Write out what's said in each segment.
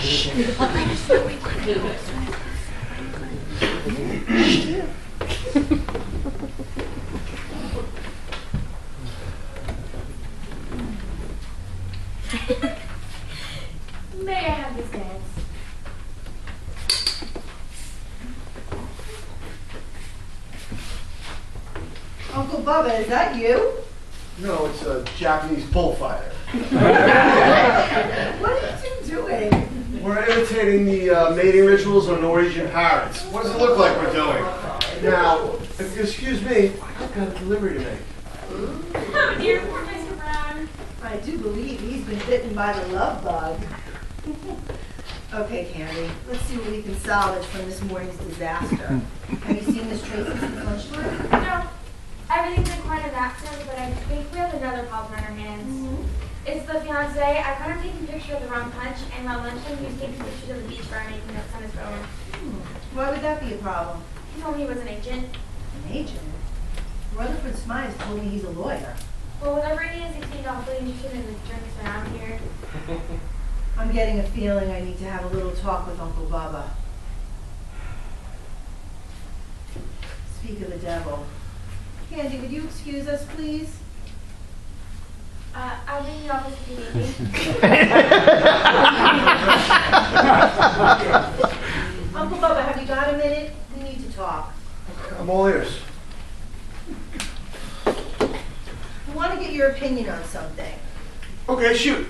May I have this dance? Uncle Bubba, is that you? No, it's a Japanese bullfighter. What are you two doing? We're imitating the mating rituals of Norwegian parrots. What does it look like we're doing? Now, if you excuse me, I've got a delivery to make. Oh dear, poor Mr. Brown. I do believe he's been bitten by the love bug. Okay, Candy, let's see what we can salvage from this morning's disaster. Have you seen Miss Tracy since lunchtime? No, everything's been quite a accident, but I think we have another problem on our hands. It's the fiance. I caught him taking a picture of the wrong punch, and around lunchtime he was taking pictures of the beach bar and making notes on his phone. Why would that be a problem? He told me he was an agent. An agent? Rutherford Smythe told me he's a lawyer. Well, whatever he is, he seemed awfully interested in the drinks around here. I'm getting a feeling I need to have a little talk with Uncle Bubba. Speak of the devil. Candy, would you excuse us, please? I'll be in the office if you need me. Uncle Bubba, have you got a minute? We need to talk. I'm all ears. I want to get your opinion on something. Okay, shoot.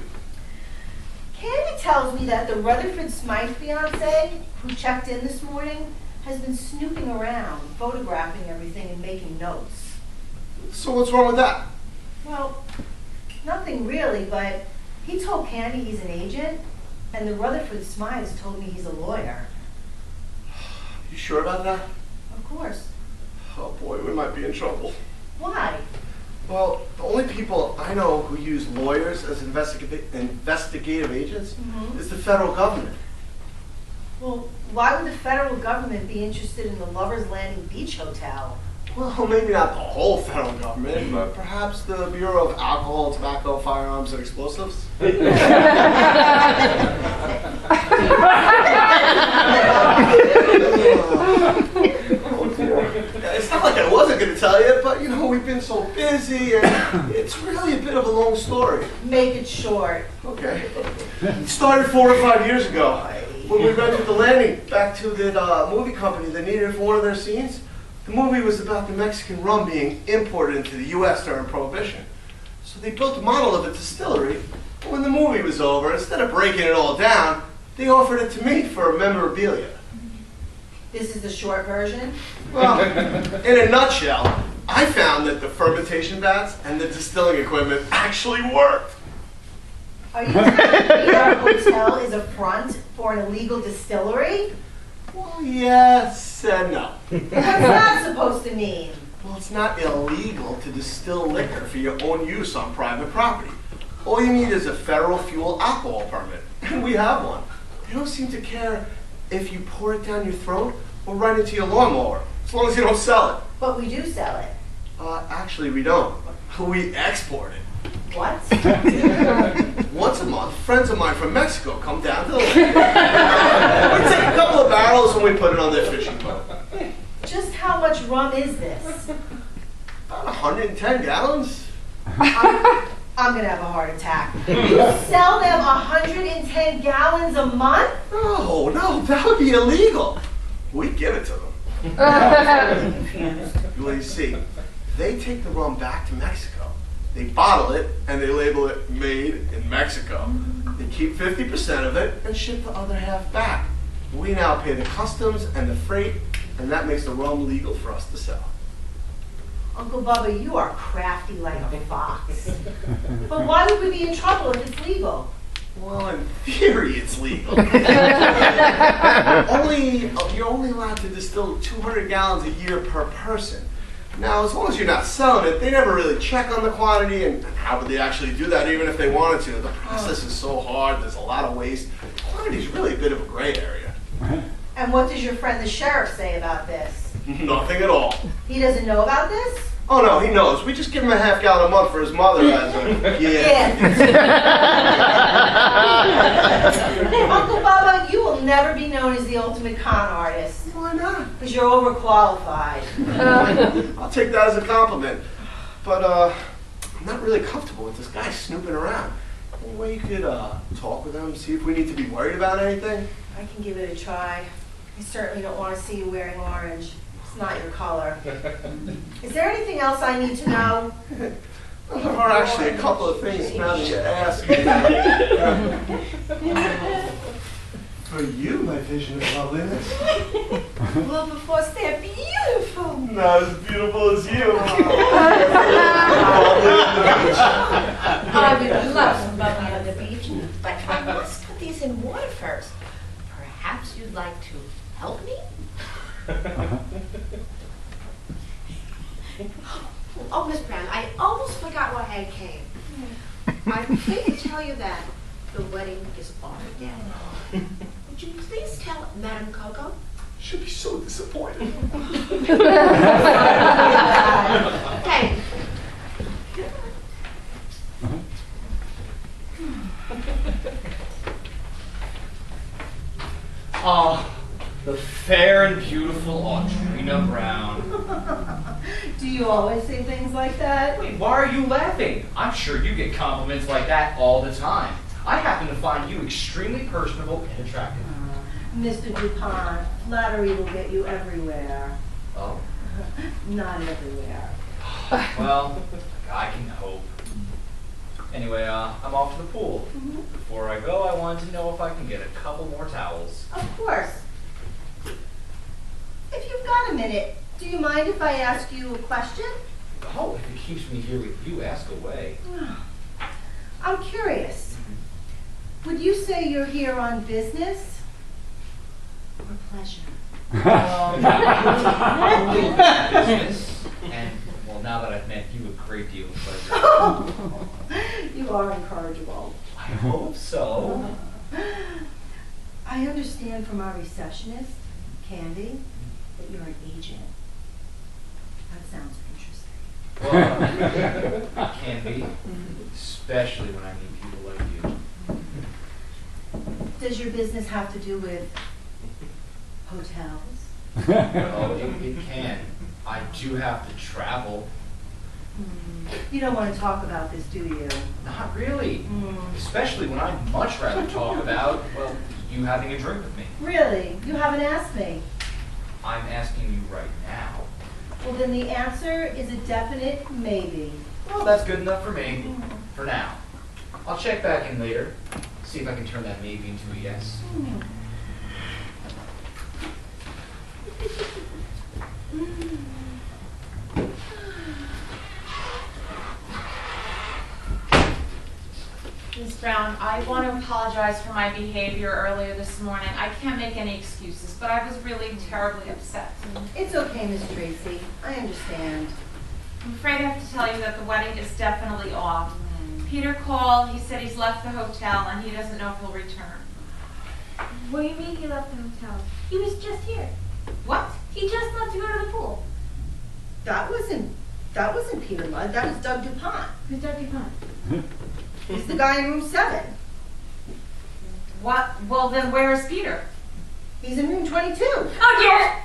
Candy tells me that the Rutherford Smythe fiance, who checked in this morning, has been snooping around, photographing everything and making notes. So what's wrong with that? Well, nothing really, but he told Candy he's an agent, and the Rutherford Smythes told me he's a lawyer. You sure about that? Of course. Oh boy, we might be in trouble. Why? Well, the only people I know who use lawyers as investigative agents is the federal government. Well, why would the federal government be interested in the Lover's Landing Beach Hotel? Well, maybe not the whole federal government, but perhaps the Bureau of Alcohol, Tobacco, Firearms, and Explosives. It's not like I wasn't going to tell you, but you know, we've been so busy, and it's really a bit of a long story. Make it short. Okay. It started 4 or 5 years ago when we rented the landing back to the movie company that needed it for one of their scenes. The movie was about the Mexican rum being imported into the U.S. during Prohibition. So they built a model of a distillery. But when the movie was over, instead of breaking it all down, they offered it to me for memorabilia. This is the short version? Well, in a nutshell, I found that the fermentation vats and the distilling equipment actually worked. Are you telling me our hotel is a front for an illegal distillery? Well, yes and no. What's that supposed to mean? Well, it's not illegal to distill liquor for your own use on private property. All you need is a federal fuel alcohol permit, and we have one. They don't seem to care if you pour it down your throat or right into your lawnmower, as long as you don't sell it. But we do sell it. Actually, we don't. We export it. What? Once a month, friends of mine from Mexico come down to the lake. We take a couple of barrels and we put it on their fishing boat. Just how much rum is this? About 110 gallons. I'm going to have a heart attack. You sell them 110 gallons a month? No, that would be illegal. We give it to them. Well, you see, they take the rum back to Mexico. They bottle it and they label it made in Mexico. They keep 50% of it and ship the other half back. We now pay the customs and the freight, and that makes the rum legal for us to sell. Uncle Bubba, you are crafty like a fox. But why would we be in trouble if it's legal? Well, in theory, it's legal. You're only allowed to distill 200 gallons a year per person. Now, as long as you're not selling it, they never really check on the quantity, and how would they actually do that even if they wanted to? The process is so hard, there's a lot of waste. Quantity is really a bit of a gray area. And what does your friend the sheriff say about this? Nothing at all. He doesn't know about this? Oh no, he knows. We just give him a half gallon a month for his mother as a gift. Uncle Bubba, never be known as the ultimate con artist. Why not? Because you're overqualified. I'll take that as a compliment. But I'm not really comfortable with this guy snooping around. Any way you could talk with him, see if we need to be worried about anything? I can give it a try. I certainly don't want to see you wearing orange. It's not your color. Is there anything else I need to know? Well, there are actually a couple of things now that you ask. For you, my vision of loveliness. Well, before they're beautiful. Not as beautiful as you. I would love some bubbly on the beach, but I must put these in water first. Perhaps you'd like to help me? Oh, Miss Brown, I almost forgot why I came. I came to tell you that the wedding is on again. Would you please tell Madame Coco? She'll be so disappointed. Okay. Ah, the fair and beautiful Audrina Brown. Do you always say things like that? Wait, why are you laughing? I'm sure you get compliments like that all the time. I happen to find you extremely personable and attractive. Mr. DuPont, flattery will get you everywhere. Oh, Not everywhere. well, I can hope. Anyway, I'm off to the pool. Before I go, I wanted to know if I can get a couple more towels. Of course. If you've got a minute, do you mind if I ask you a question? Oh, if it keeps me here with you, ask away. I'm curious. Would you say you're here on business or pleasure? Business, and well, now that I've met you, a great deal of pleasure. You are incorrigible. I hope so. I understand from our receptionist, Candy, that you're an agent. That sounds interesting. Well, it can be, especially when I meet people like you. Does your business have to do with hotels? Oh, it can. I do have to travel. You don't want to talk about this, do you? Not really. Especially when I'd much rather talk about, well, you having a drink with me. Really? You haven't asked me. I'm asking you right now. Well, then the answer is a definite maybe. Well, that's good enough for me. For now. I'll check back in later. See if I can turn that maybe into a yes. Ms. Brown, I want to apologize for my behavior earlier this morning. I can't make any excuses, but I was really terribly upset. It's okay, Miss Tracy. I understand. I'm afraid I have to tell you that the wedding is definitely off. Peter called, he said he's left the hotel and he doesn't know if he'll return. What do you mean he left the hotel? He was just here. What? He just left to go to the pool. That wasn't Peter Mudd. That was Doug DuPont. Who's Doug DuPont? He's the guy in room 7. What? Well, then where is Peter? He's in room 22. Oh dear!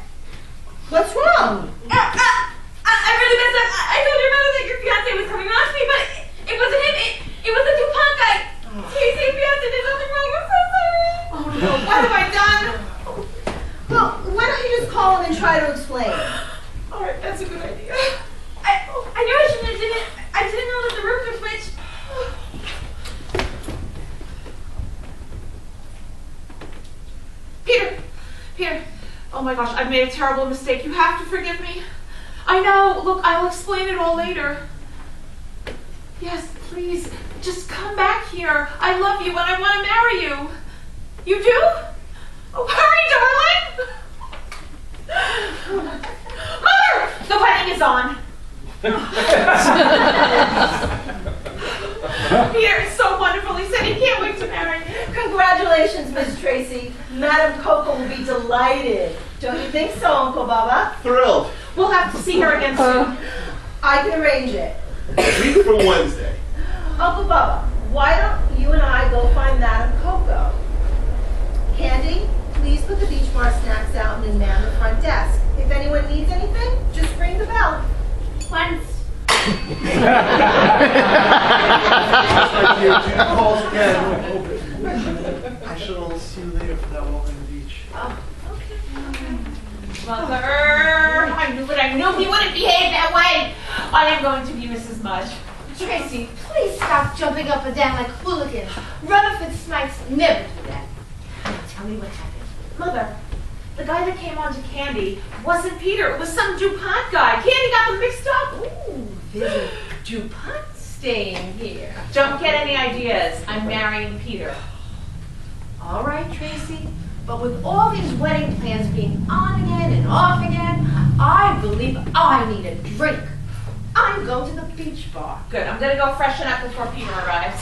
What's wrong? I really messed up. I told your mother that your fiance was coming on to me, but it wasn't him. It was the DuPont guy. Tracy, fiance did nothing wrong. I'm so sorry. Oh no, what have I done? Well, why don't you just call him and try to explain? All right, that's a good idea. I knew I shouldn't have done it. I didn't know that the roof was switched. Peter, oh my gosh, I've made a terrible mistake. You have to forgive me. I know, look, I'll explain it all later. Yes, please, just come back here. I love you and I want to marry you. You do? Oh, hurry, darling. Mother, the wedding is on. Peter is so wonderful. He said he can't wait to marry me. Congratulations, Miss Tracy. Madam Coco will be delighted. Don't you think so, Uncle Bubba? Thrilled. We'll have to see her again soon. I can arrange it. A week from Wednesday. Uncle Bubba, why don't you and I go find Madam Coco? Candy, My dear, two calls again. I shall see you later for that walk on the beach. Oh, okay. Mother, I knew he wouldn't behave that way. I am going to be Mrs. Mudge. Tracy, please stop jumping up and down like hooligans. Rutherford Smythes never do that. Tell me what happened. Mother, the guy that came on to Candy wasn't Peter. It was some DuPont guy. Candy got them mixed up. Ooh, there's a DuPont staying here. Don't get any ideas. I'm marrying Peter. All right, Tracy, but with all these wedding plans being on again and off again, I believe I need a drink. I'm going to the beach bar. Good. I'm going to go freshen up before Peter arrives.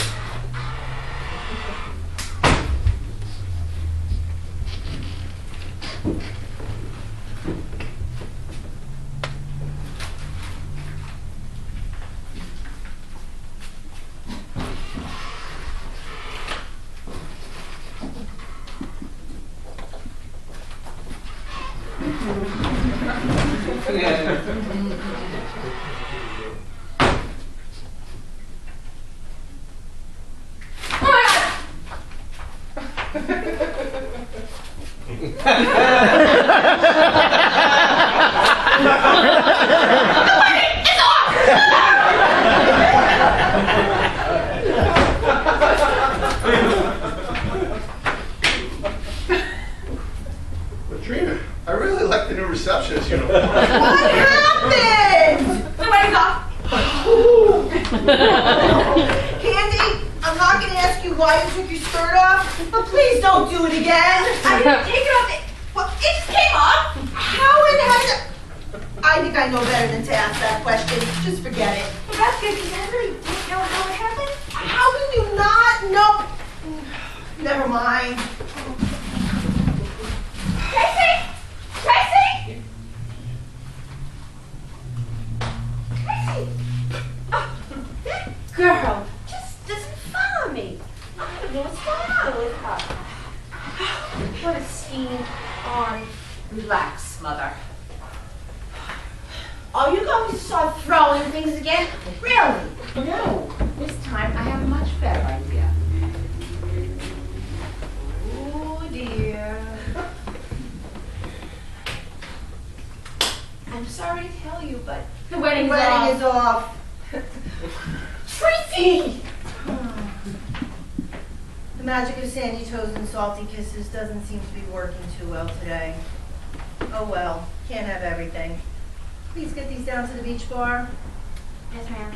Audrina, I really like the new receptionist uniform. What happened? The wedding's off. Candy, I'm not going to ask you why you took your skirt off, but please don't do it again. I didn't take it off. Well, it just came off. How in heaven? I think I know better than to ask that question. Just forget it. Well, that's good because I really don't know how it happened. How do you not know? Never mind. Tracy! Tracy! Tracy! Oh, that girl just doesn't follow me. I don't know what's going on with her. What a scene on Relax, Mother. Are you going to start throwing things again? Really? No, this time I have a much better idea. Oh dear. I'm sorry to tell you, but The wedding's Wedding off. is off. Tracy! The magic of sandy toes and salty kisses doesn't seem to be working too well today. Oh well, can't have everything. Please get these down to the beach bar. Yes, ma'am.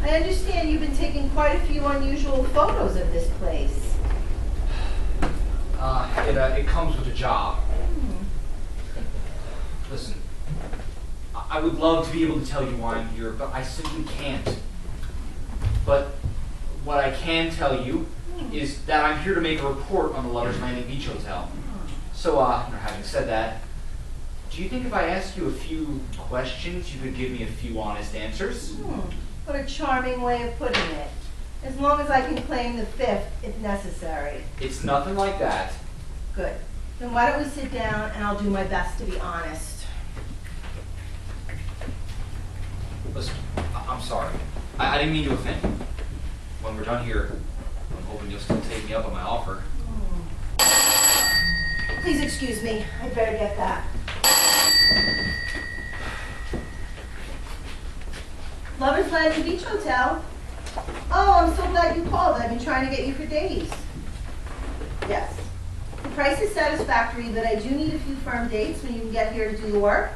I understand you've been taking quite a few unusual photos of this place. It comes with a job. Listen, I would love to be able to tell you why I'm here, but I simply can't. But what I can tell you is that I'm here to make a report on the Lovers Landing Beach Hotel. So, having said that, do you think if I asked you a few questions, you could give me a few honest answers? What a charming way of putting it. As long as I can claim the fifth, if necessary. It's nothing like that. Good. Then why don't we sit down and I'll do my best to be honest. Listen, I'm sorry. I didn't mean to offend you. When we're done here, I'm hoping you'll still take me up on my offer. Please excuse me. I'd better get that. Lovers Landing Beach Hotel. Oh, I'm so glad you called. I've been trying to get you for days. Yes. The price is satisfactory, but I do need a few firm dates when you can get here to do the work.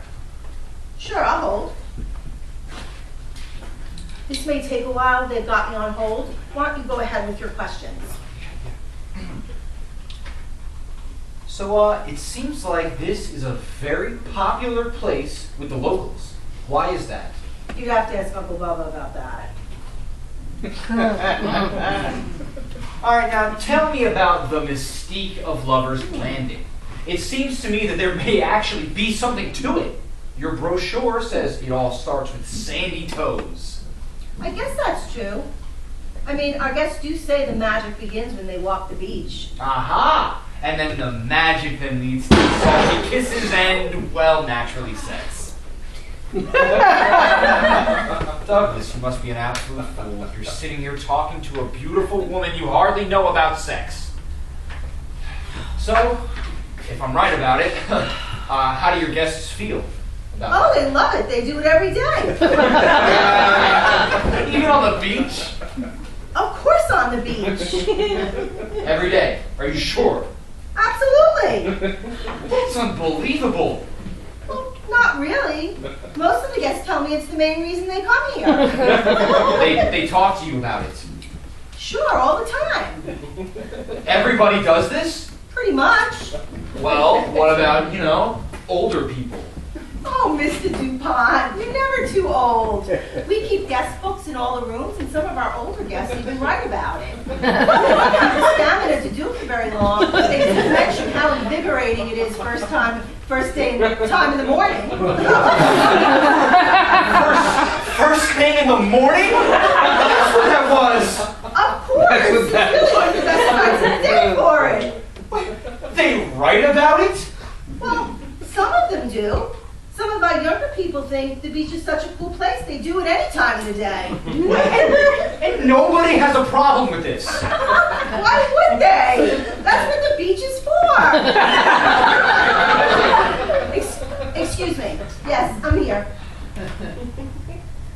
Sure, I'll hold. This may take a while. They've got me on hold. Why don't you go ahead with your questions? So, it seems like this is a very popular place with the locals. Why is that? You'd have to ask Uncle Bubba about that. All right, now tell me about the mystique of Lover's Landing. It seems to me that there may actually be something to it. Your brochure says it all starts with sandy toes. I guess that's true. I mean, our guests do say the magic begins when they walk the beach. Aha! And then the magic then leads to salty kisses and, well, naturally sex. Douglas, you must be an absolute fool if you're sitting here talking to a beautiful woman you hardly know about sex. So, if I'm right about it, how do your guests feel about Oh, they love it. They do it every day. it? Even on the beach? Of course on the beach. Every day? Are you sure? Absolutely. That's unbelievable. Well, not really. Most of the guests tell me it's the main reason they come here. They talk to you about it. Sure, all the time. Everybody does this? Pretty much. Well, what about, older people? Oh, Mr. DuPont, you're never too old. We keep guest books in all the rooms, and some of our older guests even write about it. They don't have the stamina to do it for very long. They just mention how invigorating it is first time in the morning. First thing in the morning? That's what that was. Of course, it's really one of the best times of the day for it. They write about it? Well, some of them do. Some of our younger people think the beach is such a cool place, they do it any time of the day. And nobody has a problem with this. Why would they? That's what the beach is for. Excuse me. Yes, I'm here.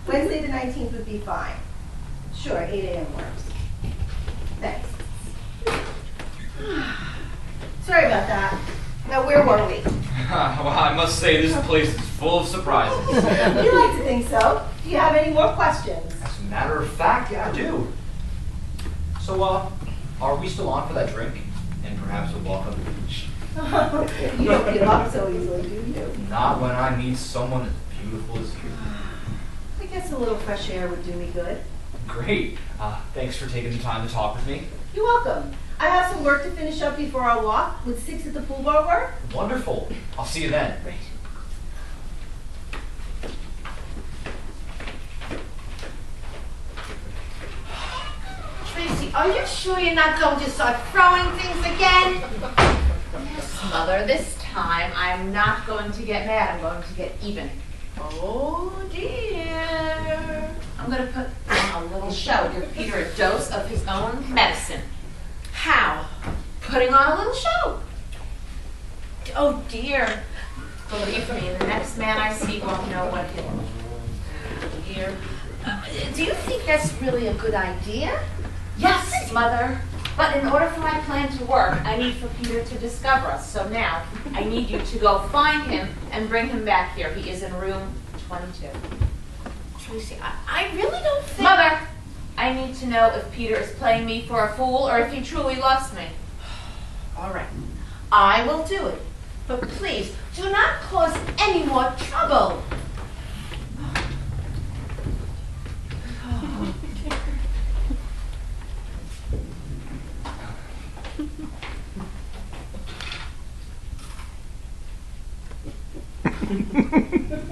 Wednesday the 19th would be fine. Sure, 8 a.m. works. Thanks. Sorry about that. Now, where were we? Well, I must say this place is full of surprises. You like to think so. Do you have any more questions? As a matter of fact, yeah, I do. So, are we still on for that drink? And perhaps a walk on the beach? You don't give up so easily, do you? Not when I meet someone as beautiful as you. I guess a little fresh air would do me good. Great. Thanks for taking the time to talk with me. You're welcome. I have some work to finish up before our walk. Would 6 at the pool bar work? Wonderful. I'll see you then. Great. Tracy, are you sure you're not going to start throwing things again? Yes, Mother, this time I'm not going to get mad. I'm going to get even. Oh, dear. I'm going to put on a little show. Give Peter a dose of his own medicine. How? Putting on a little show. Oh, dear. Believe me, the next man I see won't know what hit him. Dear. Do you think that's really a good idea? Yes, Mother. But in order for my plan to work, I need for Peter to discover us. So now, I need you to go find him and bring him back here. He is in room 22. Tracy, I really don't think... Mother, I need to know if Peter is playing me for a fool or if he truly loves me. All right, I will do it. But please, do not cause any more trouble.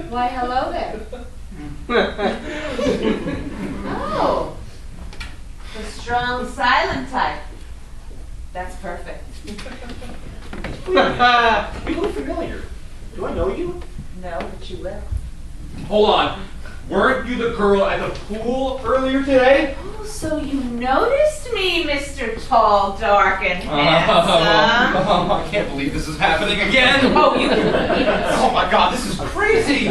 Why, hello there. Oh, the strong, silent type. That's perfect. You look familiar. Do I know you? No, but you will. Hold on. Weren't you the girl at the pool earlier today? Oh, so you noticed me, Mr. Tall, Dark, and Handsome. I can't believe this is happening again. Oh, you can believe it. Oh my God, this is crazy.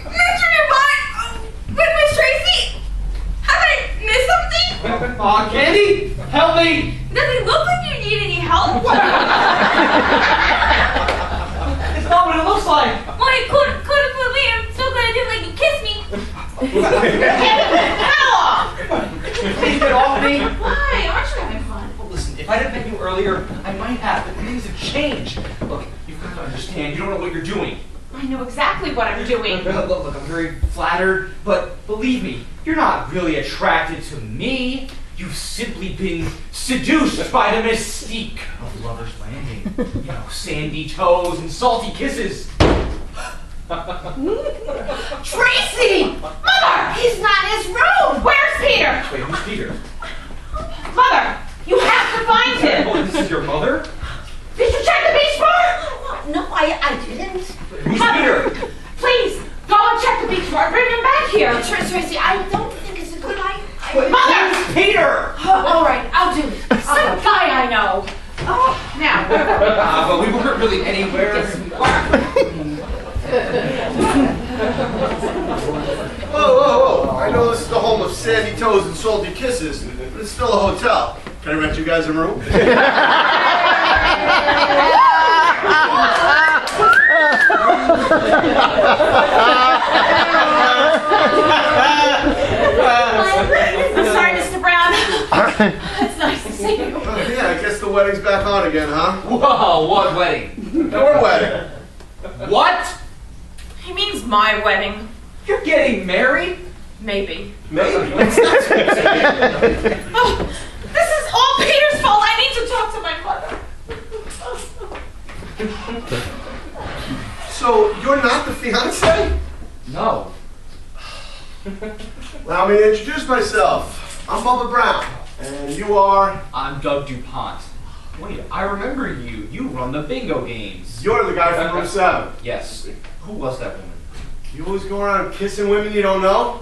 Mr. DuPont! With Miss Tracy! Have I missed something? Candy, help me! Does it look like you need any help? It's not what it looks like. Well, you could have put me. I'm so glad I didn't let you kiss me. Please get off me. Why? Aren't you having fun? Well, listen, if If I'd have met you earlier, I might have, but things have changed. Look, you've got to understand, you don't know what you're doing. I know exactly what I'm doing. Look, I'm very flattered, but believe me, you're not really attracted to me. You've simply been seduced by the mystique of Lover's Landing. You know, sandy toes and salty kisses. Tracy! Mother! He's not in his room! Where's Peter? Wait, who's Peter? Mother, you have to find him. Oh, this is your mother? Did you check the beach bar? No, I didn't. Who's Mother, Peter? please, go and check the beach bar. Bring him back here. Tracy, I don't think it's a good idea. Mother! Who's Peter? All right, I'll do it. Some guy I know. Now, But we weren't really anywhere. Whoa. I know this is the home of sandy toes and salty kisses, but it's still a hotel. Can I rent you guys a room? I'm sorry, Mr. Brown. It's nice to see you. Yeah, I guess the wedding's back on again, huh? Whoa, what wedding? Your wedding. What? He means my wedding. You're getting married? Maybe. Maybe. Oh, this is all Peter's fault. I need to talk to my mother. So, you're not the fiancé? No. Allow me to introduce myself. I'm Bubba Brown, and you are... I'm Doug DuPont. Wait, I remember you. You run the bingo games. You're the guy from room 7. Yes. Who was that woman? You always go around kissing women you don't know?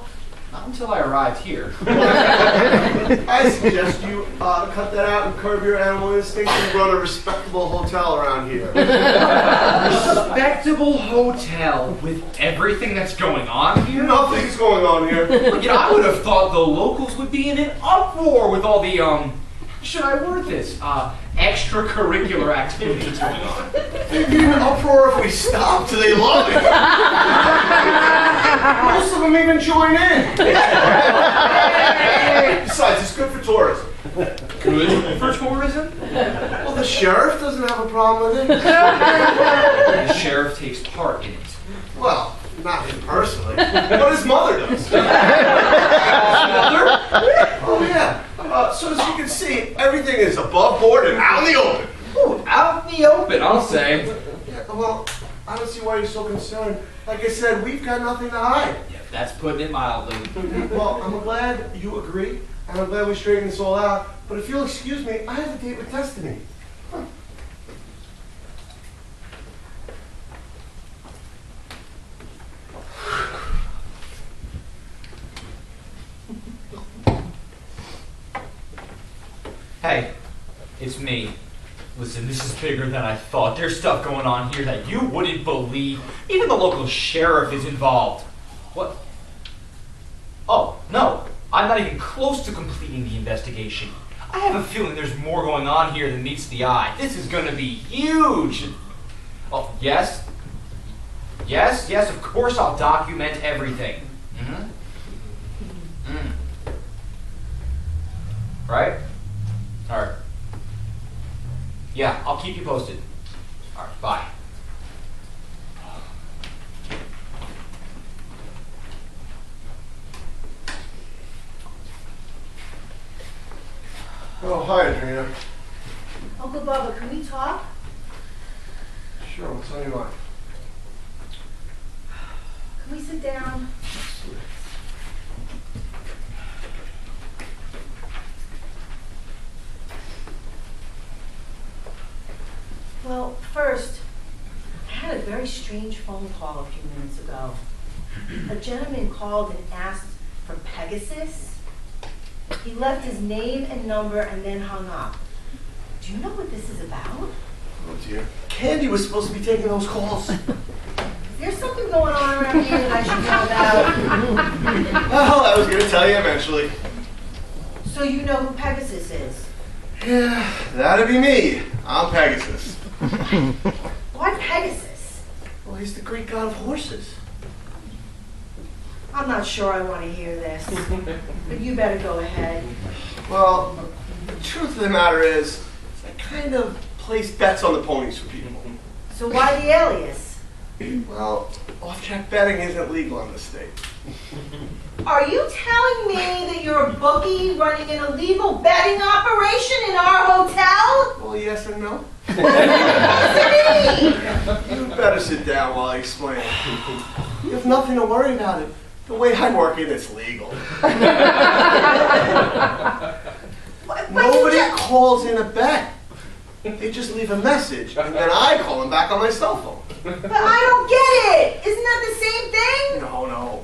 Not until I arrived here. I suggest you cut that out and curb your animal instincts and run a respectable hotel around here. Respectable hotel with everything that's going on here? Nothing's going on here. You know, I would have thought the locals would be in an uproar with all the, should I word this, extracurricular activities going on. They'd be in an uproar if we stopped. They love it. Most of them even join in. Besides, it's good for tourism. Good for tourism? Well, the sheriff doesn't have a problem with it. The sheriff takes part in it. Well, not him personally, but his mother does. His mother? Oh, yeah. So as you can see, everything is above board and out in the open. Ooh, out in the open, I'll say. Yeah, well, I don't see why you're so concerned. Like I said, we've got nothing to hide. Yeah, that's putting it mildly. Well, I'm glad you agree, and I'm glad we straightened this all out. But if you'll excuse me, I have a date with Destiny. Hey, it's me. Listen, this is bigger than I thought. There's stuff going on here that you wouldn't believe. Even the local sheriff is involved. What? Oh, no. I'm not even close to completing the investigation. I have a feeling there's more going on here than meets the eye. This is going to be huge. Oh, yes? Yes, of course I'll document everything. Right? All right. Yeah, I'll keep you posted. All right, bye. Oh, hi, Audrina. Uncle Bubba, can we talk? Sure, what's on your mind? Can we sit down? Well, first, I had a very strange phone call a few minutes ago. A gentleman called and asked for Pegasus. He left his name and number and then hung up. Do you know what this is about? Oh, dear. Candy was supposed to be taking those calls. Is there something going on around here that I should know about? Well, I was going to tell you eventually. So you know who Pegasus is? Yeah, that'd be me. I'm Pegasus. Why Pegasus? Well, he's the Greek god of horses. I'm not sure I want to hear this, but you better go ahead. Well, the truth of the matter is, kind of place bets on the ponies for people. So why the alias? Well, off-track betting isn't legal in the state. Are you telling me that you're a bookie running an illegal betting operation in our hotel? Well, yes and no. What does it mean? You better sit down while I explain. You have nothing to worry about it. The way I work it, it's legal. Nobody calls in a bet. They just leave a message, and then I call them back on my cell phone. But I don't get it. Isn't that the same thing? No.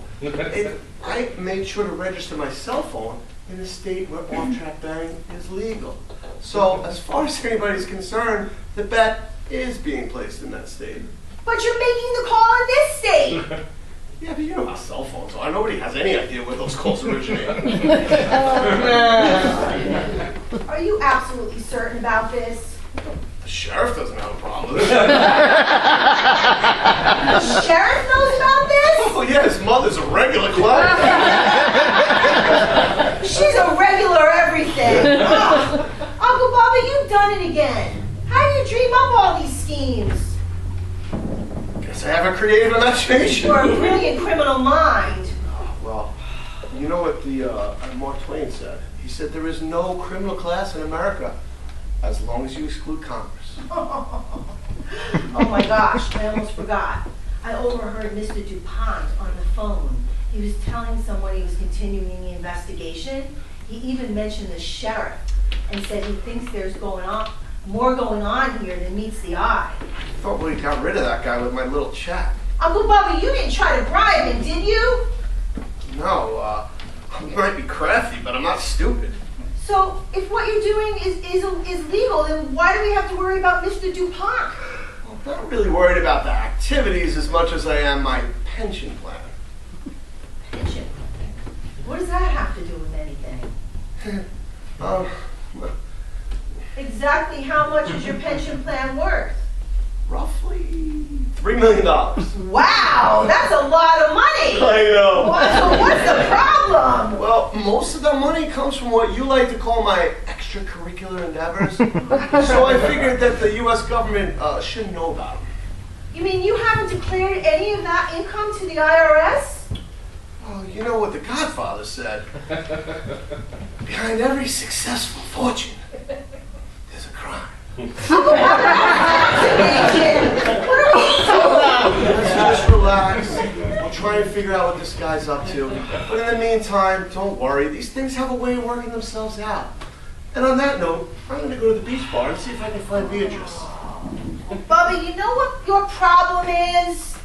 I made sure to register my cell phone in a state where off-track betting is legal. So, as far as anybody's concerned, the bet is being placed in that state. But you're making the call in this state. Yeah, but you know how cell phones are. Nobody has any idea where those calls originate. Are you absolutely certain about this? The sheriff doesn't have a problem with it. The sheriff knows about this? Oh, yeah, his mother's a regular client. She's a regular everything. Ugh. Uncle Bubba, you've done it again. How do you dream up all these schemes? Guess I have a creative imagination. You're a brilliant criminal mind. Well, you know what the Mark Twain said? He said there is no criminal class in America as long as you exclude Congress. Oh my gosh, I almost forgot. I overheard Mr. DuPont on the phone. He was telling someone he was continuing the investigation. He even mentioned the sheriff and said he thinks there's more going on here than meets the eye. I thought we got rid of that guy with my little chat. Uncle Bubba, you didn't try to bribe him, did you? No, I might be crafty, but I'm not stupid. So, if what you're doing is legal, then why do we have to worry about Mr. DuPont? Well, I'm not really worried about the activities as much as I am my pension plan. Pension? What does that have to do with anything? Exactly how much is your pension plan worth? Roughly $3 million. Wow, that's a lot of money! I know. So what's the problem? Well, most of the money comes from what you like to call my extracurricular endeavors. So I figured that the U.S. government should know about them. You mean you haven't declared any of that income to the IRS? Well, you know what the Godfather said. Behind every successful fortune, there's a crime. Uncle Bubba, what are we talking about? Let's just relax. We'll try and figure out what this guy's up to. But in the meantime, don't worry. These things have a way of working themselves out. And on that note, I'm going to go to the beach bar and see if I can find Beatrice. Bubba, you know what your problem is?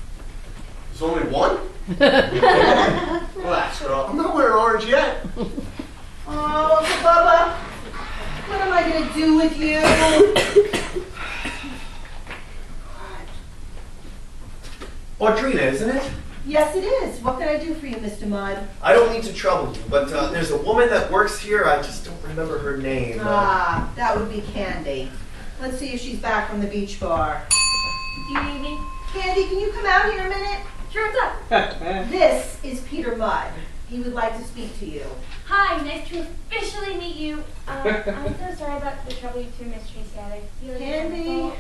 There's only one? Relax, girl. I'm not wearing orange yet. Oh, Uncle Bubba, what am I going to do with you? Audrina, isn't it? Yes, it is. What can I do for you, Mr. Mudd? I don't mean to trouble you, but there's a woman that works here. I just don't remember her name. Ah, that would be Candy. Let's see if she's back from the beach bar. Do you need me? Candy, can you come out here a minute? Sure, what's up? This is Peter Mudd. He would like to speak to you. Hi, nice to officially meet you. I'm so sorry about the trouble you two and Miss Tracy had. I feel like it's my Candy, fault.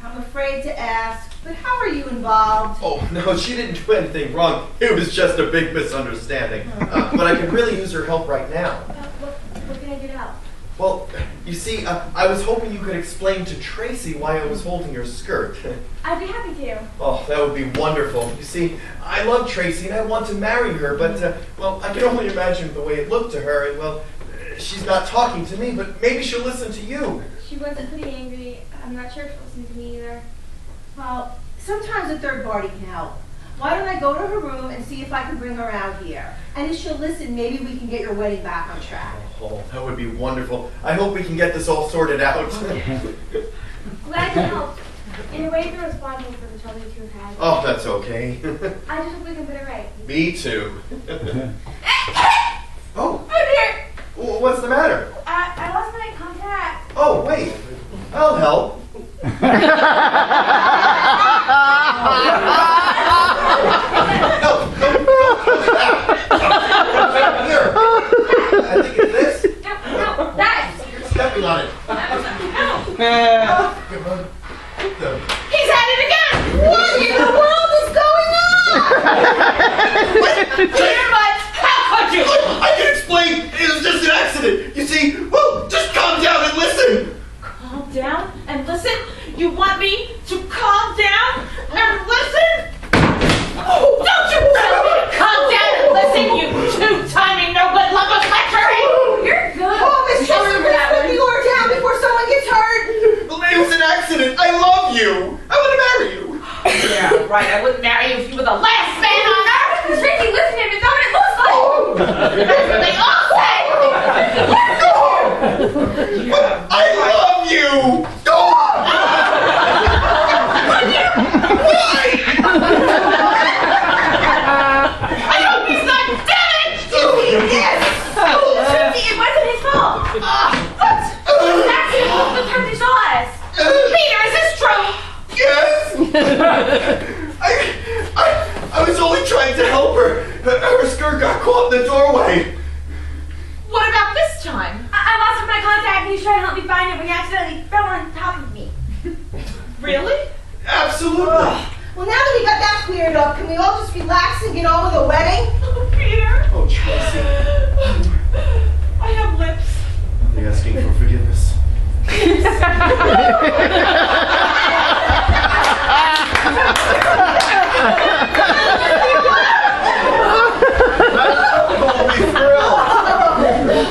I'm afraid to ask, but how are you involved? Oh, no, she didn't do anything wrong. It was just a big misunderstanding. But I could really use her help right now. What can I do to help? Well, you see, I was hoping you could explain to Tracy why I was holding her skirt. I'd be happy to. Oh, that would be wonderful. You see, I love Tracy and I want to marry her, but, well, I can only imagine the way it looked to her, and, well, she's not talking to me, but maybe she'll listen to you. She was pretty angry. I'm not sure if she'll listen to me either. Well, sometimes a third party can help. Why don't I go to her room and see if I can bring her out here? And if she'll listen, maybe we can get your wedding back on track. Oh, that would be wonderful. I hope we can get this all sorted out. Glad to help. In a way, you're responsible for the trouble you two have had. Oh, that's okay. I just hope we can put it right. Me too. Oh, Oh dear! what's the matter? I lost my contact. Oh, wait. I'll help. Here. I think it's this. No, that! You're stepping on it. No! He's at it again! What in the world is going on? Peter, but how could you? Look, I can explain. It was just an accident. You see, well, just calm down and listen. Calm down and listen? You want me to calm down and listen? Oh, don't you tell me to calm down and listen, you two-timing no-good lumber lecturer! You're good. Oh, Miss Chester, please put the order down before someone gets hurt. It was an accident. I love you. I want to marry you. Yeah, right. I wouldn't marry you if you were the last man on earth. Ricky, listen to him. It's not what it looks like. That's what they all say. But I love you. Go on. I hope he's not dead. Yes. It wasn't his fault. What? That's the term you saw us. Peter, is this true? Yes. I was only trying to help her. Her skirt got caught in the doorway. What about this time? I lost my contact and he was trying to help me find it when he accidentally fell on top of me. Really? Absolutely. Well, now that we got that cleared up, can we all just relax and get on with the wedding? Oh, Peter. Oh, Tracy. I have lips. They're asking for forgiveness. Oh, be thrilled.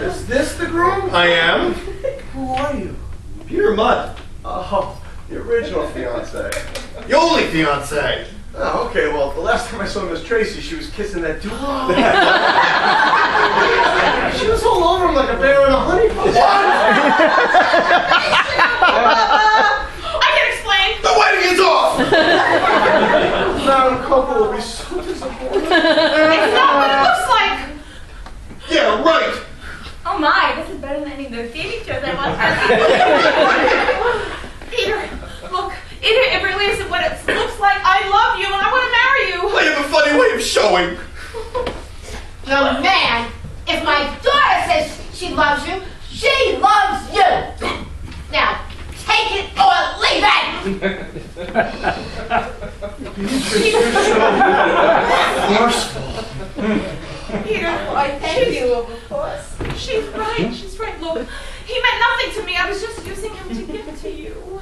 Is this the groom? I am. Who are you? Peter Mudd. Oh, the original fiance. The only fiance. Oh, okay, well, the last time I saw Miss Tracy, she was kissing that dude. She was all over him like a bear in a honey pot. I can explain. The wedding is off! Now the couple will be so disappointed. It's not what it looks like. Yeah, right. Oh my, this is better than any of those TV shows I watched. Peter, look, it really isn't what it looks like. I love you and I want to marry you. I have a funny way of showing. Young man, if my daughter says she loves you, she loves you. Now, take it or leave it. Peter, I thank you, of course. she's right. She's right. Look, he meant nothing to me. I was just using him to give to you.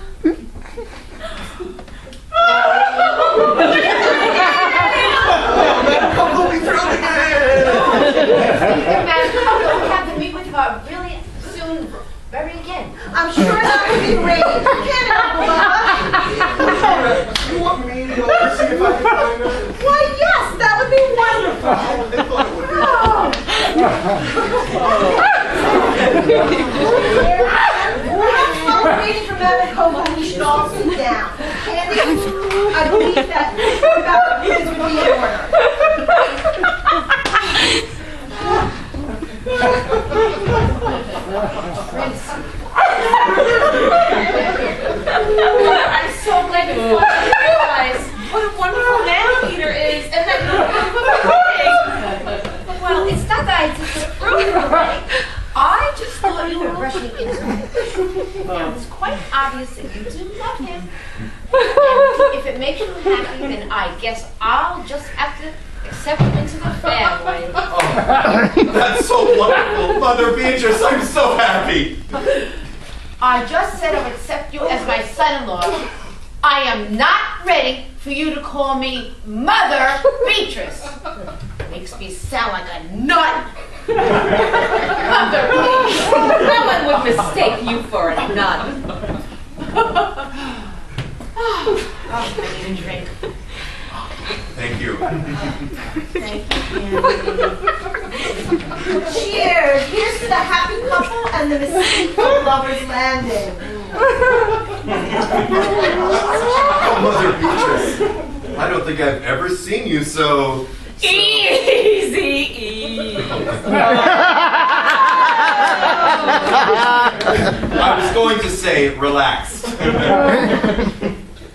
That couple will be thrilled again. We'll have to meet with her really soon, very again. I'm sure that would be great. Can't help, Bubba. You want me to go and see if I can find her? Why, yes, that would be wonderful. I thought it would be. While we're waiting for Madam Coco, we should all sit down. Candy, I believe that we're about to begin with the order. I'm so glad you finally realized what a wonderful man Peter is and that you're wedding. Well, it's not that I disapprove of the wedding. I just thought you were rushing into it. Now, it's quite obvious that you do love him. And if it makes you happy, then I guess I'll just have to accept him into the family. Oh, that's so wonderful. Mother Beatrice, I'm so happy. I just said I would accept you as my son-in-law. I am not ready for you to call me Mother Beatrice. Makes me sound like a nut. Mother, please. No one would mistake you for a nun. I need a drink. Thank you. Thank you, Cheers. Here's to the happy couple and the deceitful lovers landing. Oh, Mother Beatrice, I don't think I've ever seen you so... Easy. I was going to say relaxed.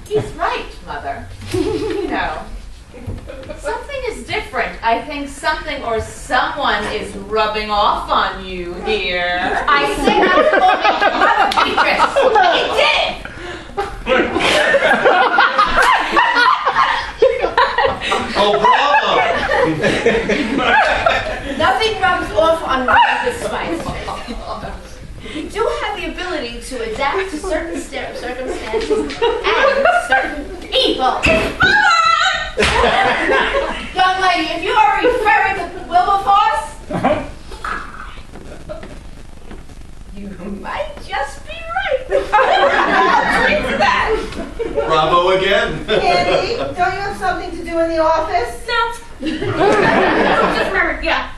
He's right, Mother. You know, something is different I think something or someone is rubbing off on you here. I say not for me, Beatrice. You did it! Oh, bravo! Nothing rubs off on me despite you do have the ability to adapt to certain circumstances and certain people. Young lady, if you are referring to Wilberforce, you might just be right. Drink to that. Bravo again. Andy, don't you have something to do in the office? No. Just remembered, yeah.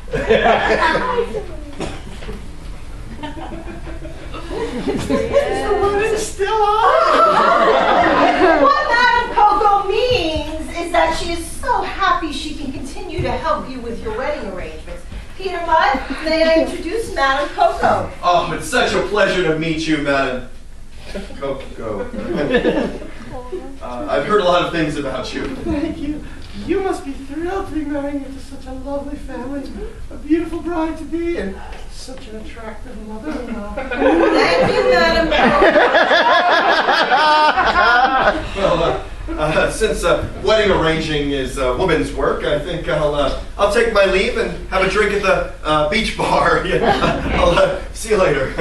Still on? What Madame Coco means is that she is so happy she can continue to help you with your wedding arrangements. Peter Mudd, may I introduce Madame Coco? Oh, it's such a pleasure to meet you, Madam Coco. I've heard a lot of things about you. Thank you. You must be thrilled to be marrying into such a lovely family, a beautiful bride to be, and such an attractive mother-in-law. Thank you, Madame Coco. Well, since wedding arranging is woman's work, I think I'll take my leave and have a drink at the beach bar. Yeah, I'll see you later.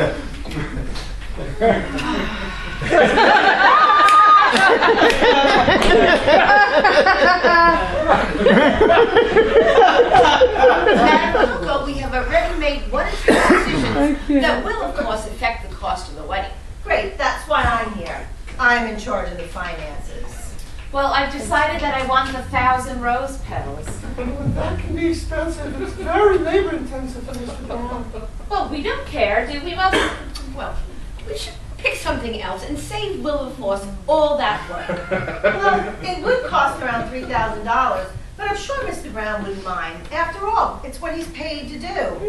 Madam Coco, we have already made one or two decisions that will, of course, affect the cost of the wedding. Great, that's why I'm here. I'm in charge of the finances. Well, I've decided that I want 1,000 rose petals. That can be expensive. It's very labor-intensive, Mr. Brown. Well, we don't care, do we? Well, we should pick something else and save Wilberforce all that work. Well, it would cost around $3,000, but I'm sure Mr. Brown wouldn't mind. After all, it's what he's paid to do.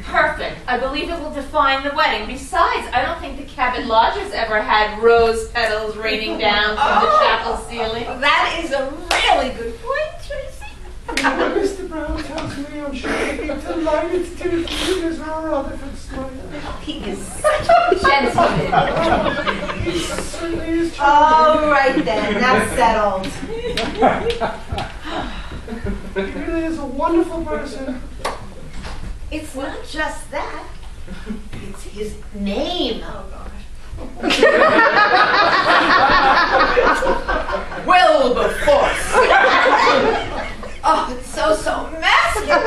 Perfect. I believe it will define the wedding. Besides, I don't think the cabin lodgers ever had rose petals raining down from the chapel ceiling. That is a really good point, Tracy. When Mr. Brown tells me, I'm sure he'd be delighted to meet his Rutherford smile. He is such a gentleman. He certainly is true. All right then, that's settled. He really is a wonderful person. It's not just that. It's his name. Oh, gosh. Wilberforce. Oh, it's so masculine.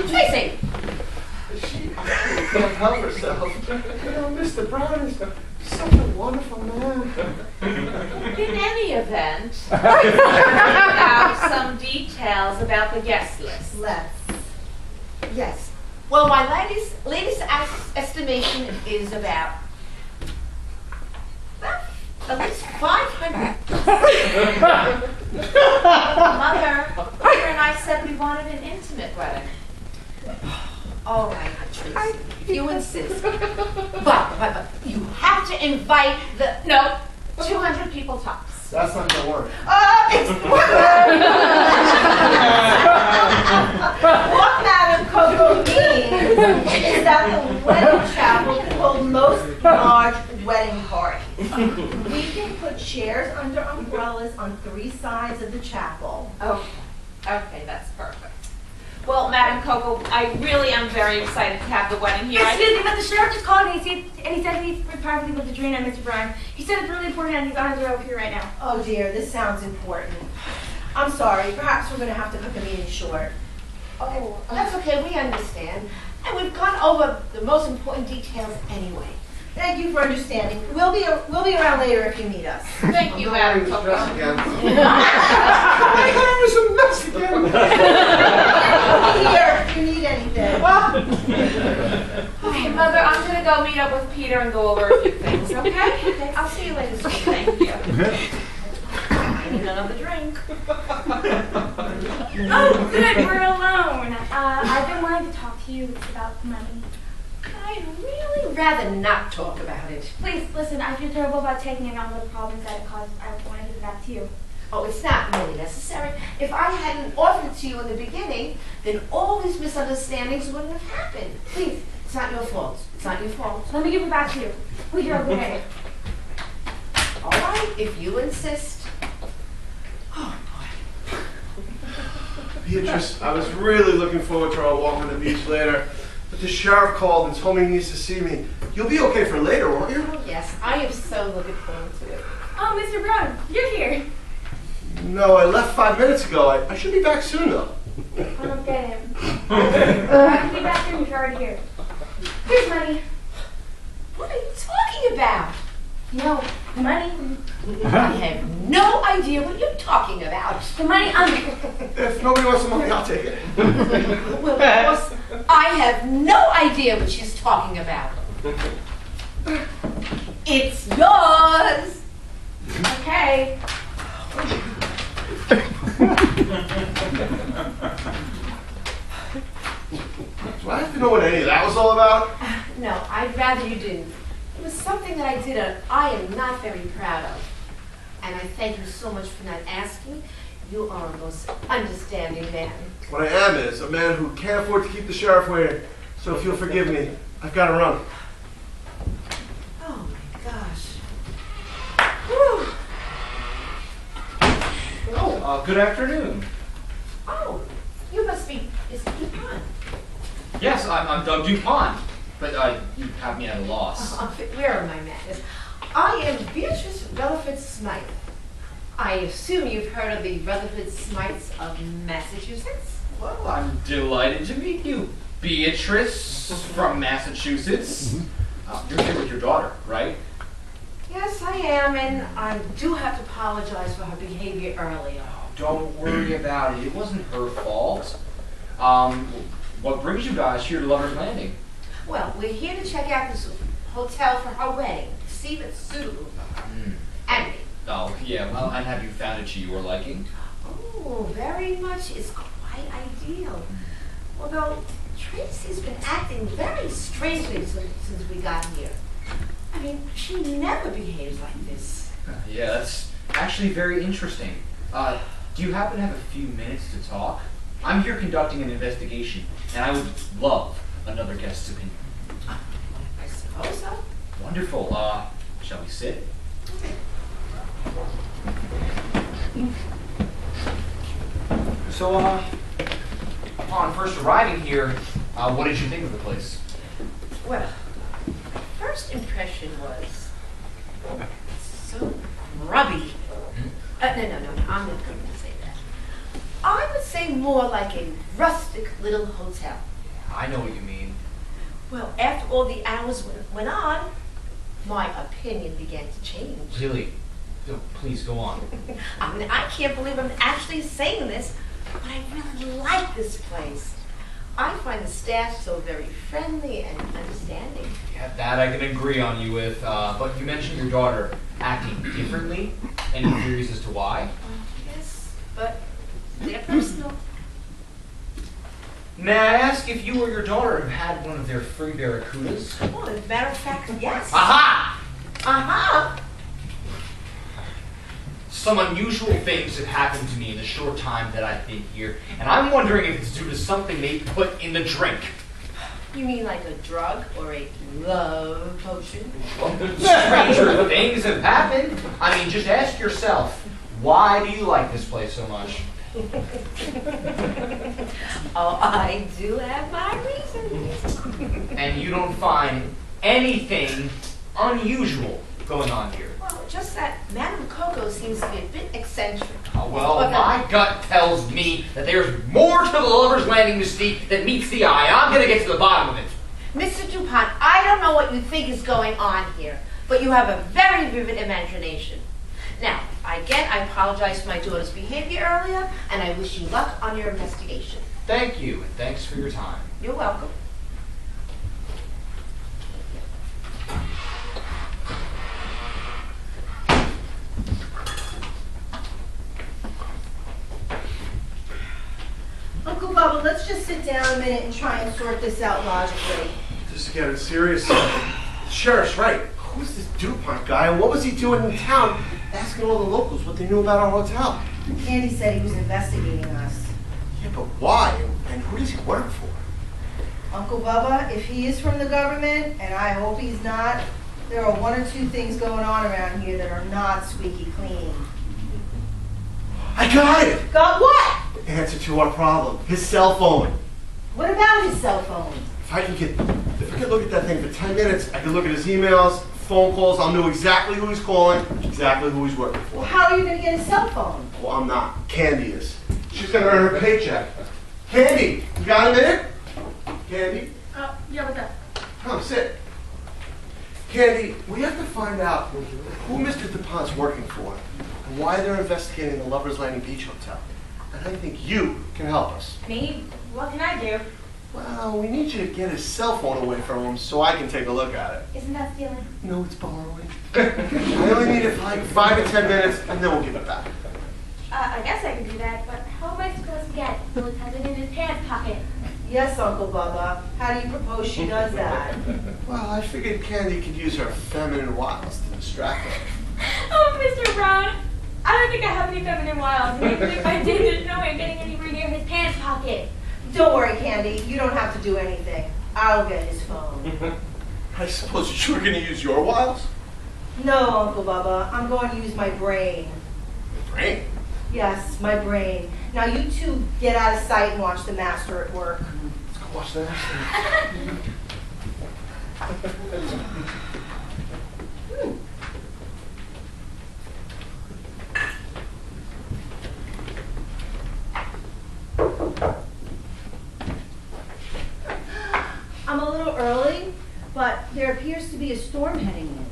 Tracy. She can't help herself. You know, Mr. Brown is such a wonderful man. In any event, out some details about the guest list. Yes. Well, my latest estimation is about at least 500. Mother and I said we wanted an intimate wedding. All right, Tracy, you insist. But you have to invite 200 people tops. That's not gonna work. What Madame Coco means is that the wedding chapel can hold most large wedding parties. We can put chairs under umbrellas on 3 sides of the chapel. Okay, that's perfect. Well, Madam Coco, I really am very excited to have the wedding here. Excuse me, but the sheriff just called me and he said he's probably with Audrina and Mr. Brown. He said it's really important and he's on his way over here right now. Oh dear, this sounds important. I'm sorry, perhaps we're going to have to cut the meeting short. Oh, that's okay, we understand. And we've gone over the most important details anyway. Thank you for understanding. We'll be around later if you need us. Thank you, Madam Coco. Again. I was a mess again. Here, if you need anything. Okay, Mother, I'm going to go meet up with Peter and go over a few things, okay? I'll see you later, sweet. Thank you. I need another drink. Oh, good, we're alone. I've been wanting to talk to you about the money. I'd really rather not talk about it. Please, listen, I feel terrible about taking on the problems that it caused. I want to give it back to you. Oh, it's not really necessary. If I hadn't offered it to you in the beginning, then all these misunderstandings wouldn't have happened. Please, it's not your fault. It's not your fault. Let me give it back to you. Please, you're okay. All right, if you insist. Oh, boy. Beatrice, I was really looking forward to our walk on the beach later, but the sheriff called and told me he needs to see me. You'll be okay for later, won't you? Oh, yes, I am so looking forward to it. Oh, Mr. Brown, you're here. No, I left 5 minutes ago. I should be back soon, though. I don't get him. I can be back here if you're already here. Here's money. What are you talking about? No, the money. I have no idea what you're talking about. The money If nobody wants the money, I'll take it. Well, of course, I have no idea what she's talking about. It's yours. Okay. Do I have to know what any of that was all about? No, I'd rather you didn't. It was something that I did and I am not very proud of. And I thank you so much for not asking. You are a most understanding man. What I am is a man who can't afford to keep the sheriff waiting. So if you'll forgive me, I've got to run. Oh my gosh. Whew. Oh, good afternoon. Oh, you must be Mr. DuPont. Yes, I'm Doug DuPont, but you have me at a loss. Where are my manners? I am Beatrice Rutherford Smythe. I assume you've heard of the Rutherford Smythes of Massachusetts? Well, I'm delighted to meet you, Beatrice from Massachusetts. You're here with your daughter, right? Yes, I am, and I do have to apologize for her behavior earlier. Oh, don't worry about it. It wasn't her fault. What brings you guys here to Lover's Landing? Well, we're here to check out this hotel for her wedding, to see if it's suitable for her. And me. Oh, yeah, well, and have you found it to your liking? Oh, very much. It's quite ideal. Although Tracy's been acting very strangely since we got here. I mean, she never behaves like this. Yeah, that's actually very interesting. Do you happen to have a few minutes to talk? I'm here conducting an investigation, and I would love another guest's opinion. I suppose so. Wonderful. Shall we sit? So, upon first arriving here, what did you think of the place? Well, first impression was so grubby. No, I'm not going to say that. I would say more like a rustic little hotel. I know what you mean. Well, after all the hours went on, my opinion began to change. Really? No, please go on. I mean, I can't believe I'm actually saying this, but I really like this place. I find the staff so very friendly and understanding. Yeah, that I can agree on you with. But you mentioned your daughter acting differently. Any theories as to why? Yes, but they're personal. May I ask if you or your daughter have had one of their free barracudas? Well, as a matter of fact, yes. Aha! Uh-huh. Some unusual things have happened to me in the short time that I've been here, and I'm wondering if it's due to something they put in the drink. You mean like a drug or a love potion? Well, stranger things have happened. I mean, just ask yourself, why do you like this place so much? Oh, I do have my reasons. And you don't find anything unusual going on here? Well, just that Madame Coco seems to be a bit eccentric. Oh, well, my gut tells me that there's more to the Lover's Landing mystique than meets the eye. I'm going to get to the bottom of it. Mr. DuPont, I don't know what you think is going on here, but you have a very vivid imagination. Now, again, I apologize for my daughter's behavior earlier, and I wish you luck on your investigation. Thank you, and thanks for your time. You're welcome. Uncle Bubba, let's just sit down a minute and try and sort this out logically. This is getting serious. The sheriff's right. Who's this DuPont guy, and what was he doing in town asking all the locals what they knew about our hotel? Andy said he was investigating us. Yeah, but why? And who does he work for? Uncle Bubba, if he is from the government, and I hope he's not, there are one or two things going on around here that are not squeaky clean. I got it! Got what? Answer to our problem. His cell phone. What about his cell phone? If I can look at that thing for 10 minutes, I can look at his emails, phone calls, I'll know exactly who he's calling, exactly who he's working for. Well, how are you going to get his cell phone? Well, I'm not. Candy is. She's gonna earn her paycheck. Candy, you got a minute? Candy? Yeah, what's up? Come, sit. Candy, we have to find out who Mr. DuPont's working for and why they're investigating the Lover's Landing Beach Hotel. And I think you can help us. Me? What can I do? Well, we need you to get his cell phone away from him so I can take a look at it. Isn't that stealing? No, it's borrowing. I only need it for like 5 to 10 minutes, and then we'll give it back. I guess I can do that, but how am I supposed to get it? Willis has it in his pants pocket. Yes, Uncle Bubba. How do you propose she does that? Well, I figured Candy could use her feminine wiles to distract her. Oh, Mr. Brown, I don't think I have any feminine wiles. And even if I did, there's no way of getting anywhere near his pants pocket. Don't worry, Candy. You don't have to do anything. I'll get his phone. I suppose you were going to use your wiles? No, Uncle Bubba. I'm going to use my brain. Your brain? Yes, my brain. Now you two get out of sight and watch the master at work. Let's go watch that. I'm a little early, but there appears to be a storm heading in.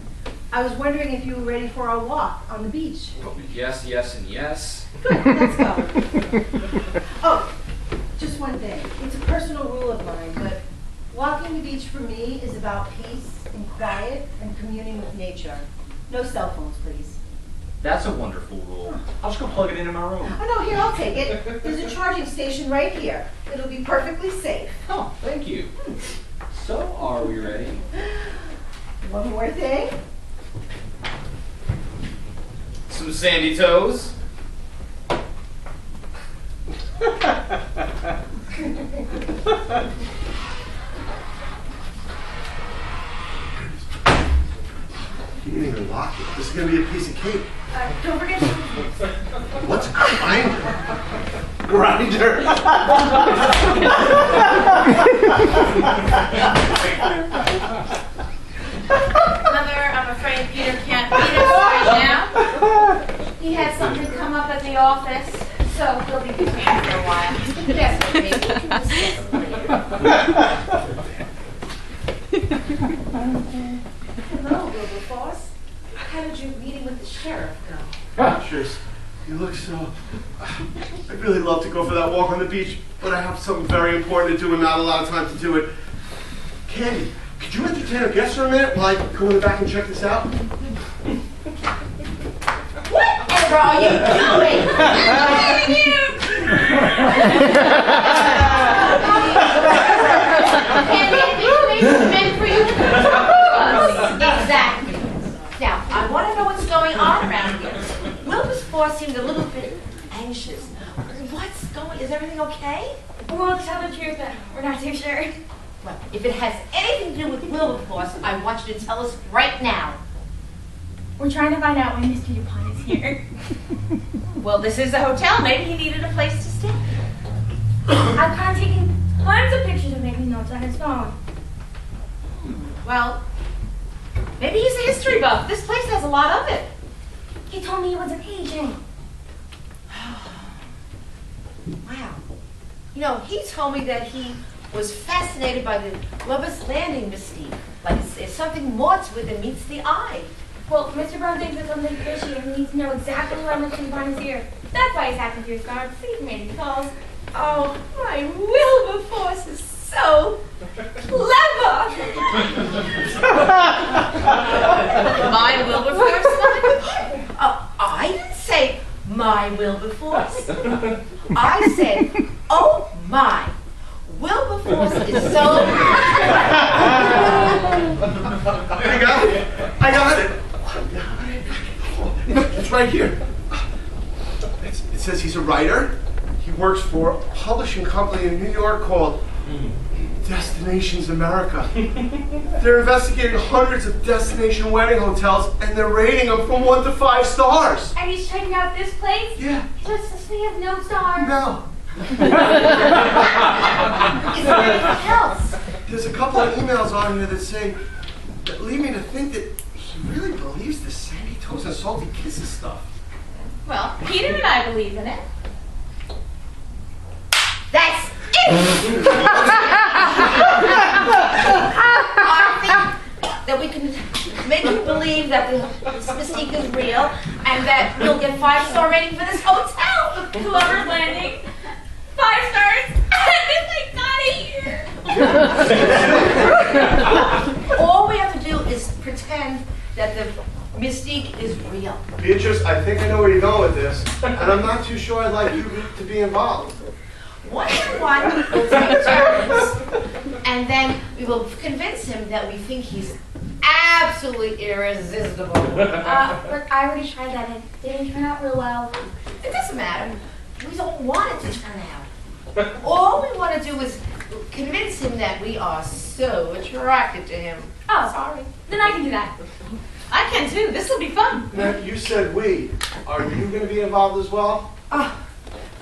I was wondering if you were ready for our walk on the beach. Yes, yes, and yes. Good, let's go. Oh, just one thing. It's a personal rule of mine, but walking the beach for me is about peace and quiet and communing with nature. No cell phones, please. That's a wonderful rule. I'll just go plug it in my room. Oh, no, here, I'll take it. There's a charging station right here. It'll be perfectly safe. Oh, thank you. So, are we ready? One more thing. Some sandy toes. You didn't even lock it. This is going to be a piece of cake. Don't forget to... What's a grinder? Grinder? Mother, I'm afraid Peter can't beat us right now. He had something come up at the office, so he'll be detained for a while. Yes, maybe we can discuss later. Hello, Wilberforce. How did your meeting with the sheriff go? Beatrice, you look so... I'd really love to go for that walk on the beach, but I have something very important to do and not a lot of time to do it. Candy, could you entertain our guests for a minute while I go in the back and check this out? Whatever are you doing? Candy, I think maybe meant for you to talk to us. Exactly. Now, I want to know what's going on around here. Wilberforce seemed a little bit anxious. What's going? Is everything okay? Well, to tell the truth, we're not too sure. Well, if it has anything to do with Wilberforce, I want you to tell us right now. We're trying to find out when Mr. DuPont is here. Well, this is a hotel. Maybe he needed a place to stay. I've kind of taken tons of pictures and making notes on his phone. Well, maybe he's a history buff. This place has a lot of it. He told me he was an agent. Wow. You know, he told me that he was fascinated by the Lover's Landing mystique. Like it's something more to it than meets the eye. Well, Mr. Brown thinks there's something fishy and he needs to know exactly why Mr. DuPont is here. That's why he's hacking through his guard. See if he made any calls. Oh, my Wilberforce is so clever. My Wilberforce? Oh, I didn't say my Wilberforce. I said, oh my, Wilberforce is so I got it. I got it. It's right here. It says he's a writer. He works for a publishing company in New York called Destinations America. They're investigating hundreds of destination wedding hotels and they're rating them from 1 to 5 stars. And he's checking out this place? Yeah. Just to see if no stars. No. Is there anything else? There's a couple of emails on here that lead me to think that he really believes this sandy toes and salty kisses stuff. Well, Peter and I believe in it. That's it! I think that we can make you believe that this mystique is real and that you'll get 5-star rating for this hotel. Whoever's landing, 5 stars, and then they got it here. All we have to do is pretend that the mystique is real. Beatrice, I think I know where you're going with this, and I'm not too sure I'd like you to be involved. 1 by 1, we'll take turns, and then we will convince him that we think he's absolutely irresistible. But I already tried that and it didn't turn out real well. It doesn't matter. We don't want it to turn out. All we want to do is convince him that we are so attracted to him. Oh, Sorry. then I can do that. I can too. This will be fun. Now, you said we. Are you going to be involved as well?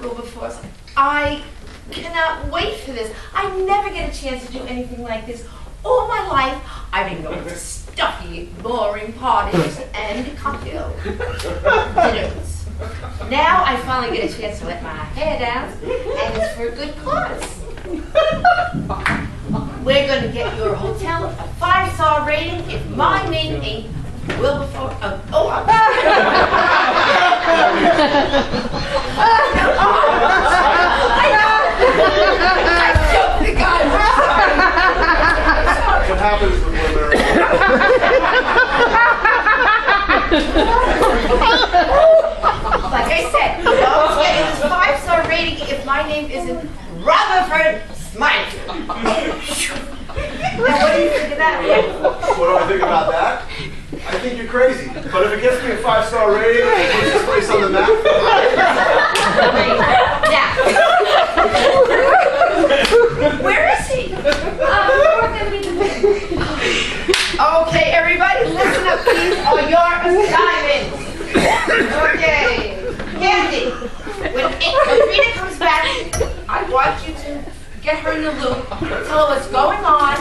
Wilberforce, I cannot wait for this. I never get a chance to do anything like this. All my life, I've been going to stuffy, boring parties and cocktail dinners. Now I finally get a chance to let my hair down, and it's for a good cause. We're going to get your hotel a 5-star rating if my name ain't Wilberforce. I choked the guy. What happens with women? Like I said, I'll get this 5-star rating if my name isn't Rutherford Smiley. Now, what do you think of that? What do I think about that? I think you're crazy. But if it gets me a 5-star rating and it puts this place on the map, Now, where is he? Okay, everybody, listen up. These are your assignments. Okay. Candy, when Audrina comes back, I want you to get her in the loop, tell her what's going on,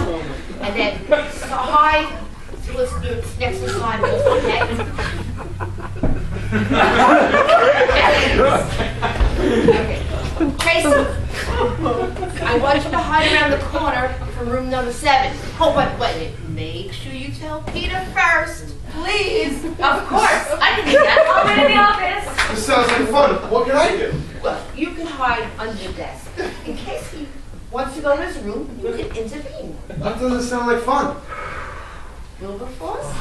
and then hide till it's next assignment, okay? Okay. Tracy, I want you to hide around the corner from room number 7. Oh, but wait, make sure you tell Peter first, please. Of course, I can do that. I'll be in the office. this sounds like fun. What can I do? Well, you can hide under the desk. In case he wants to go to his room, you can intervene. That doesn't sound like fun. Wilberforce,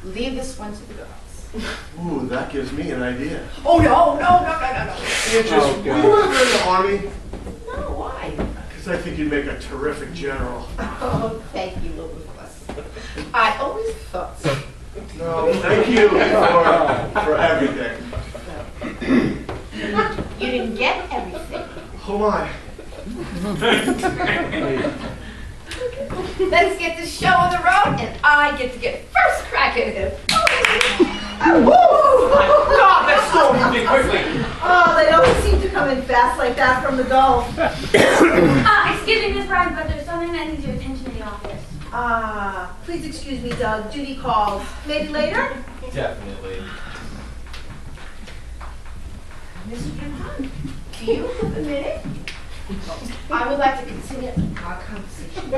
leave this one to the girls. Ooh, that gives me an idea. Oh, no. Beatrice, were you ever in the Army? No, why? Because I think you'd make a terrific general. Oh, thank you, Wilberforce. I always thought so. No, thank you for everything. You didn't get everything. Oh my. Let's get this show on the road, and I get to get first crack at it. God, that's so moving quickly. Oh, they always seem to come in fast like that from the Gulf. Excuse me, Miss Brown, but there's something that needs your attention in the office. Please excuse me, Doug. Duty calls. Maybe later? Definitely. Mr. Hunt, do you have a minute? I would like to continue our conversation.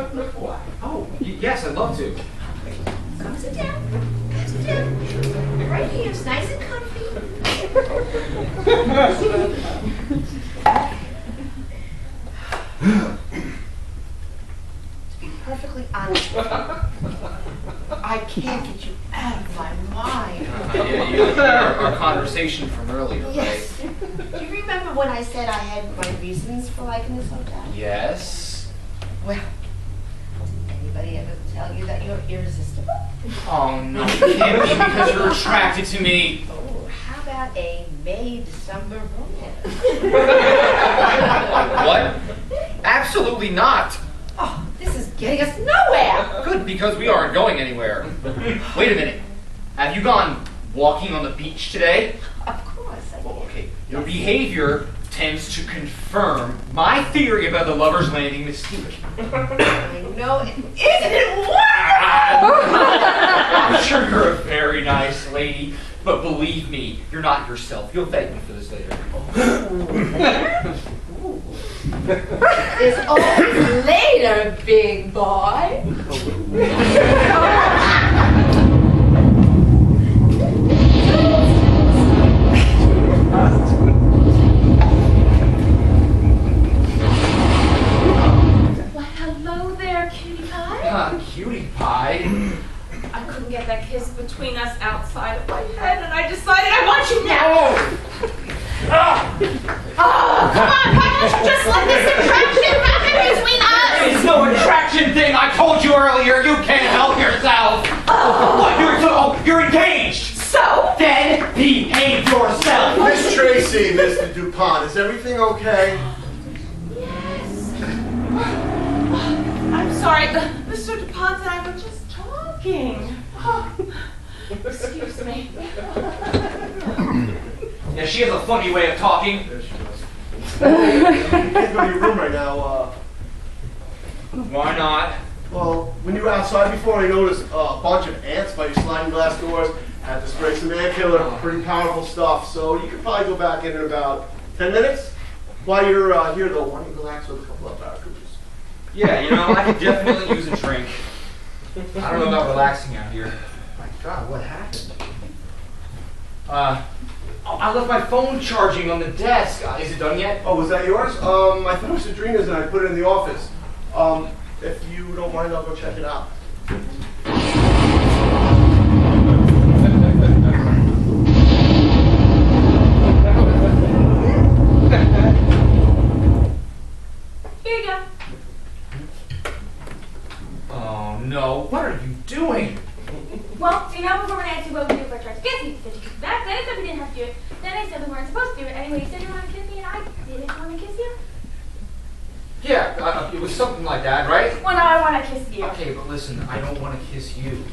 Oh, yes, I'd love to. Come sit down. Sit down. Right here. It's nice and comfy. To be perfectly honest with you, I can't get you out of my mind. Our conversation from earlier, right? Yes. Do you remember when I said I had my reasons for liking this hotel? Yes. Well, any anybody ever tell you that you're irresistible? Oh no, it can't be because you're attracted to me. Oh, how about a May-December romance? What? Absolutely not. Oh, this is getting us nowhere. Good, because we aren't going anywhere. Wait a minute. Have you gone walking on the beach today? Of course I Well, did. okay. Your behavior tends to confirm my theory about the Lover's Landing mystique. I know it. Isn't it wonderful? I'm sure you're a very nice lady, but believe me, you're not yourself. You'll thank me for this later. It's always later, big boy. Why, hello there, cutie pie. Cutie pie? I couldn't get that kiss between us outside of my head, and I decided I want you now. Oh, come on, why don't you just let this attraction happen between us? It's no attraction thing. I told you earlier. You can't help yourself. What? You're engaged. So? Then behave yourself. Miss Tracy, Mr. DuPont, is everything okay? Yes. I'm sorry, Mr. DuPont and I were just talking. Oh, excuse me. Yeah, she has a funny way of talking. There she goes. You can't go to your room right now. Why not? Well, when you were outside before, I noticed a bunch of ants by your sliding glass doors. Had to spray some ant killer, pretty powerful stuff. So you could probably go back in about 10 minutes. While you're here, though, why don't you relax with a couple of barracudas? Yeah, you know, I could definitely use a drink. I don't know about relaxing out here. My God, what happened? I left my phone charging on the desk. Is it done yet? Oh, was that yours? I thought it was Audrina's and I put it in the office. If you don't mind, I'll go check it out. Here you go. Oh no, what are you doing? Well, you know, before when I asked you what we do for a church kiss, you said you could back. Then I said we didn't have to do it. Then I said we weren't supposed to do it. Anyway, you said you wanted to kiss me, and I didn't want to kiss you. Yeah, it was something like that, right? Well, now I want to kiss you. Okay, but listen, I don't want to kiss you.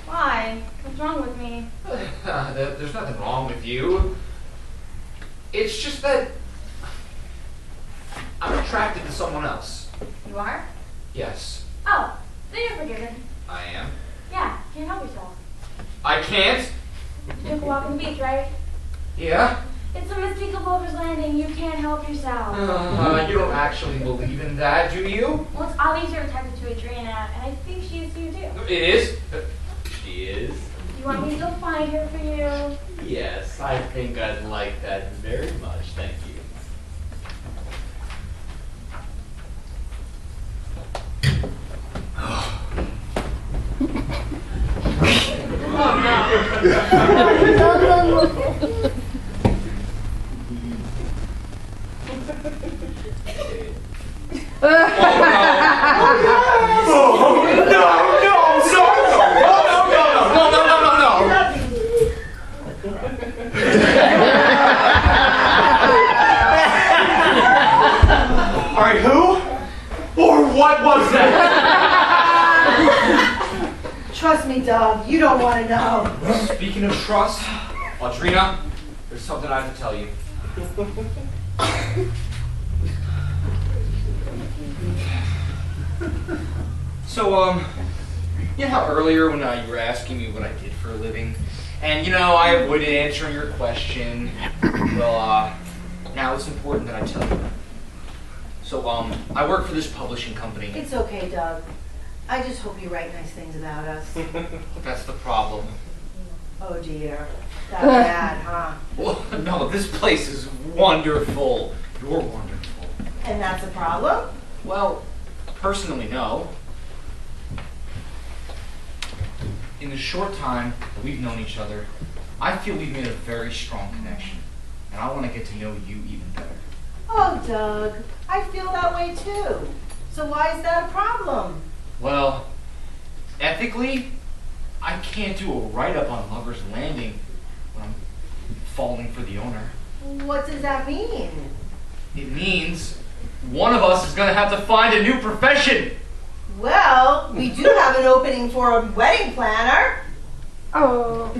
Why? What's wrong with me? There's nothing wrong with you. It's just that I'm attracted to someone else. You are? Yes, Oh, then you're forgiven. I am. Yeah, can't help yourself. I can't? You took a walk on the beach, right? Yeah? It's a mystique of Lover's Landing. You can't help yourself. You don't actually believe in that, do you? Well, it's obvious you're attracted to Audrina, and I think she is to you too. It is? She is? You want me to go find her for you? Yes, I think I'd like that very much, thank you. Alright, who? Or what was that? Trust me, Doug, you don't want to know. Speaking of trust, Audrina, there's something I have to tell you. So, you know how earlier when you were asking me what I did for a living, and you know, I avoided answering your question. Well, now it's important that I tell you. So, I work for this publishing company. It's okay, Doug. I just hope you write nice things about us. That's the problem. Oh dear. That's bad, huh? Well, no, this place is wonderful. You're wonderful. And that's a problem? Well, personally, no. In the short time that we've known each other, I feel we've made a very strong connection. And I want to get to know you even better. Oh, Doug, I feel that way too. So why is that a problem? Well, ethically, I can't do a write-up on Lover's Landing when I'm falling for the owner. What does that mean? It means one of us is going to have to find a new profession. Well, we do have an opening for a wedding planner. Oh.